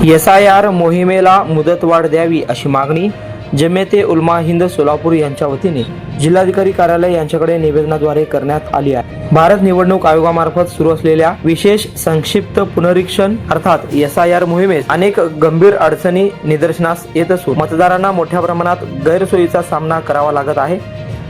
SIR मोहिमेला मुदतवाढ द्यावी अशी मागणी जमियते उलमा हिंद सोलापूर यांच्या वतीने जिल्हाधिकारी कार्यालय यांच्याकडे निवेदनाद्वारे करण्यात आली आहे। भारत निवडणूक आयोगामार्फत सुरू असलेल्या विशेष संक्षिप्त पुनरीक्षण अर्थात SIR मोहिमेत अनेक गंभीर अडचणी निदर्शनास येत असून मतदारांना मोठ्या प्रमाणात गैरसोयीचा सामना करावा लागत आहे।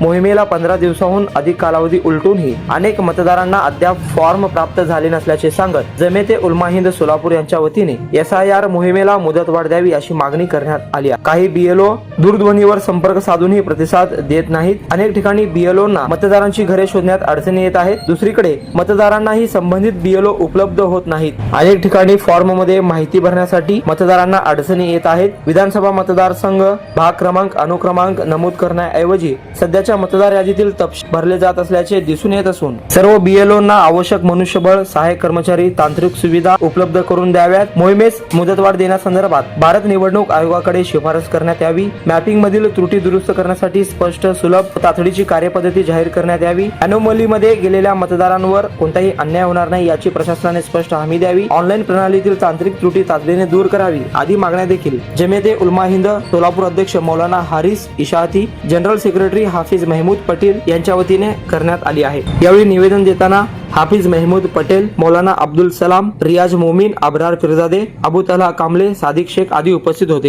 मोहिमेला 15 दिवसांहून अधिक कालावधी उलटूनही अनेक मतदारांना अद्याप फॉर्म प्राप्त झाले नसल्याचे सांगत जमियते उलमा हिंद सोलापूर यांच्या वतीने SIR मोहिमेला मुदतवाढ द्यावी अशी मागणी करण्यात आली आहे। काही BLO दूरध्वनीवर संपर्क साधूनही प्रतिसाद देत नाहीत। अनेक ठिकाणी BLOंना मतदारांची घरे शोधण्यात अडचणी येत आहेत। दुसरीकडे मतदारांनाही संबंधित BLO उपलब्ध होत नाहीत। अनेक ठिकाणी फॉर्म मध्ये माहिती भरण्यासाठी मतदारांना अडचणी येत आहेत। विधानसभा मतदारसंघ भाग क्रमांक अनुक्रमांक नमूद करण्याऐवजी सध्याच्या मतदार यादीतील तपशील भरले जात असल्याचे दिसून येत असून सर्व BLOंना आवश्यक मनुष्यबळ, सहाय्यक कर्मचारी, तांत्रिक सुविधा उपलब्ध करून द्याव्यात। मोहिमेस मुदतवाढ देण्यासंदर्भात भारत निवडणूक आयोगाकडे शिफारस करण्यात यावी। मॅपिंग मधील त्रुटी दुरुस्त करण्यासाठी स्पष्ट, सुलभ, तातडीची कार्यपद्धती जाहीर करण्यात यावी। अनोमलीमध्ये गेलेल्या मतदारांवर कोणताही अन्याय होणार नाही याची प्रशासनाने स्पष्ट हमी द्यावी। ऑनलाईन प्रणालीतील तांत्रिक त्रुटी तातडीने दूर करावी आदी मागण्या देखील जमियते उलमा हिंद सोलापूर अध्यक्ष मौलाना हारिस इशाती, जनरल सेक्रेटरी हाफिज महमूद पटेल यांच्या वतीने करण्यात आली आहे। यावेळी निवेदन देताना हाफिज महमूद पटेल, मौलाना अब्दुल सलाम, रियाज मोमीन, अब्रार फिरजादे, अबू तलहा कांबळे, सादिक शेख आदी उपस्थित होते।